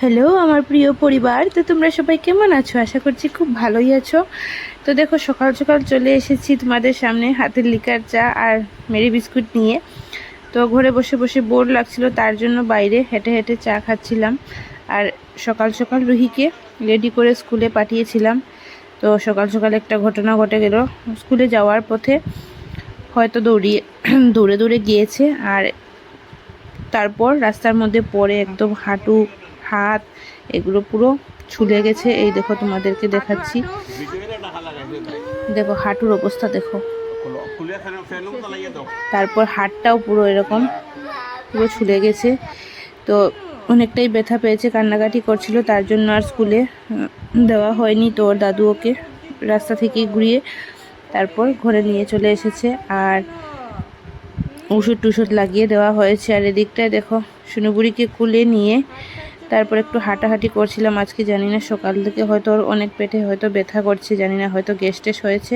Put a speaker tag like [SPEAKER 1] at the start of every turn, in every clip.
[SPEAKER 1] Hello আমার প্রিয় পরিবার, তো তোমরা সবাই কেমন আছো? আশা করছি খুব ভালোই আছো। তো দেখো সকাল সকাল চলে এসেছি তোমাদের সামনে হাতের লিকার চা আর মেরি বিস্কুট নিয়ে। তো ঘরে বসে বসে বোর লাগছিল, তার জন্য বাইরে হেঁটে হেঁটে চা খাচ্ছিলাম। আর সকাল সকাল রুহিকে রেডি করে স্কুলে পাঠিয়েছিলাম। তো সকাল সকাল একটা ঘটনা ঘটে গেল। স্কুলে যাওয়ার পথে হয়তো দৌড়ে দৌড়ে গিয়েছে, আর তারপর রাস্তার মধ্যে পড়ে একদম হাঁটু হাত এগুলো পুরো ছুলে গেছে। এই দেখো তোমাদেরকে দেখাচ্ছি, দেখো হাঁটুর অবস্থা দেখো। তারপর হাতটাও পুরো এরকম পুরো ছুলে গেছে। তো অনেকটাই ব্যথা পেয়েছে, কান্নাকাটি করছিল, তার জন্য আর স্কুলে দেওয়া হয়নি। তো ওর দাদু ওকে রাস্তা থেকে ঘুরিয়ে তারপর ঘরে নিয়ে চলে এসেছে, আর ওষুধ টুষুধ লাগিয়ে দেওয়া হয়েছে। আর এদিকটায় দেখো সুনুবুড়িকে কুলে নিয়ে তারপর একটু হাঁটাহাঁটি করছিলাম। আজকে জানি না সকাল থেকে হয়তো ওর অনেক পেটে হয়তো ব্যথা করছে, জানি না হয়তো গ্যাস ট্যাস হয়েছে,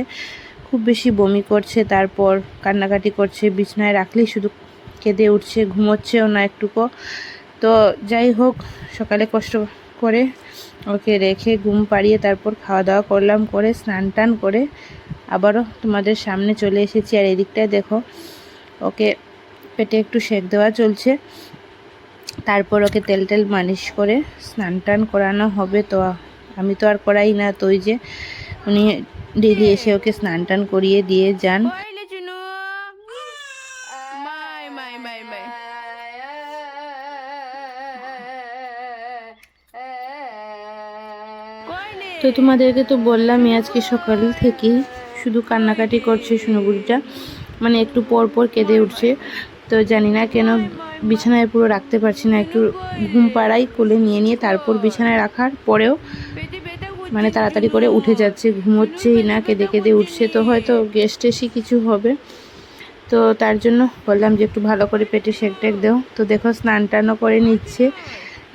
[SPEAKER 1] খুব বেশি বমি করছে, তারপর কান্নাকাটি করছে, বিছনায় রাখলেই শুধু কেঁদে উঠছে, ঘুমোচ্ছেও না একটুকু। তো যাই হোক, সকালে কষ্ট করে ওকে রেখে ঘুম পাড়িয়ে তারপর খাওয়া দাওয়া করলাম, করে স্নান টান করে আবারও তোমাদের সামনে চলে এসেছি। আর এদিকটায় দেখো ওকে পেটে একটু সেঁক দেওয়া চলছে, তারপর ওকে তেল টেল মালিশ করে স্নান টান করানো হবে। তো আমি তো আর করাই না, তো ওই যে উনি ডেলি এসে ওকে স্নান টান করিয়ে দিয়ে যান। তো তোমাদেরকে তো বললামই আজকে সকাল থেকেই শুধু কান্নাকাটি করছে সুনুবুড়িটা, মানে একটু পর পর কেঁদে উঠছে। তো জানি না কেন বিছানায় পুরো রাখতে পারছি না, একটু ঘুম পাড়াই কোলে নিয়ে নিয়ে তারপর বিছানায় রাখার পরেও মানে তাড়াতাড়ি করে উঠে যাচ্ছে, ঘুমোচ্ছেই না, কেঁদে কেঁদে উঠছে। তো হয়তো গ্যাস টেসই কিছু হবে, তো তার জন্য বললাম যে একটু ভালো করে পেটে সেঁক টেক দেও। তো দেখো স্নান টানও করে নিচ্ছে,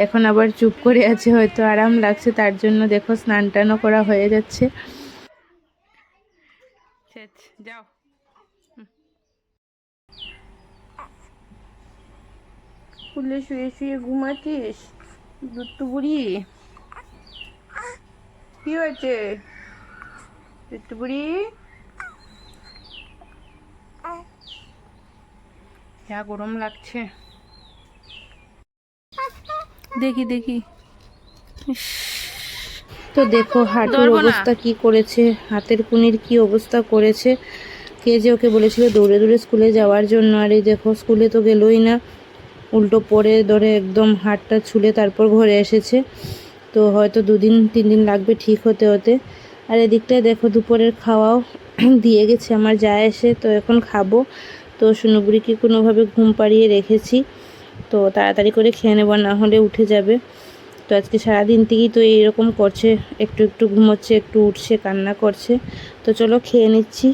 [SPEAKER 1] এখন আবার চুপ করে আছে, হয়তো আরাম লাগছে, তার জন্য দেখো স্নান টানও করা হয়ে যাচ্ছে। যাও খুলে শুয়ে শুয়ে ঘুমাচ্ছিস দুট্টু বুড়ি? কি হয়েছে দুট্টু বুড়ি? যা গরম লাগছে, দেখি দেখি। তো দেখো হাঁটুর অবস্থা কি করেছে, হাতের কুনির কি অবস্থা করেছে। কে যে ওকে বলেছিল দৌড়ে দৌড়ে স্কুলে যাওয়ার জন্য, আর এই দেখো স্কুলে তো গেলোই না, উল্টো পড়ে ধরে একদম হাতটা ছুলে তারপর ঘরে এসেছে। তো হয়তো 2-3 দিন লাগবে ঠিক হতে হতে। আর এদিকটায় দেখো দুপুরের খাওয়াও দিয়ে গেছে আমার যা এসে, তো এখন খাবো। তো সুনুবুড়িকে কোনোভাবে ঘুম পাড়িয়ে রেখেছি, তো তাড়াতাড়ি করে খেয়ে নেব, না হলে উঠে যাবে। তো আজকে সারাদিন থেকেই তো এইরকম করছে, একটু একটু ঘুমোচ্ছে, একটু উঠছে, কান্না করছে। তো চলো খেয়ে নিচ্ছি,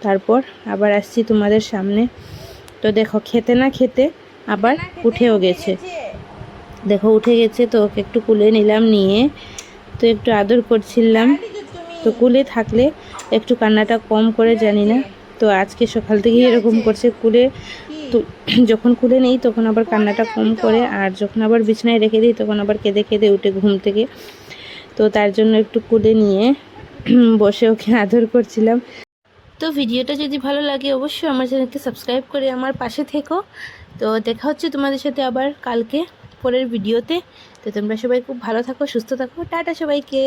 [SPEAKER 1] তারপর আবার আসছি তোমাদের সামনে। তো দেখো খেতে না খেতে আবার উঠেও গেছে, দেখো উঠে গেছে। তো ওকে একটু কুলে নিলাম, নিয়ে তো একটু আদর করছিলাম। তো কুলে থাকলে একটু কান্নাটা কম করে, জানি না, তো আজকে সকাল থেকেই এরকম করছে। কুলে তো যখন কুলে নেই তখন আবার কান্নাটা কম করে, আর যখন আবার বিছানায় রেখে দিই তখন আবার কেঁদে কেঁদে উঠে ঘুম থেকে। তো তার জন্য একটু কুলে নিয়ে বসে ওকে আদর করছিলাম। তো ভিডিওটা যদি ভালো লাগে অবশ্যই আমার চ্যানেলকে সাবস্ক্রাইব করে আমার পাশে থেকো। তো দেখা হচ্ছে তোমাদের সাথে আবার কালকে পরের ভিডিওতে। তো তোমরা সবাই খুব ভালো থাকো, সুস্থ থাকো, টাটা সবাইকে।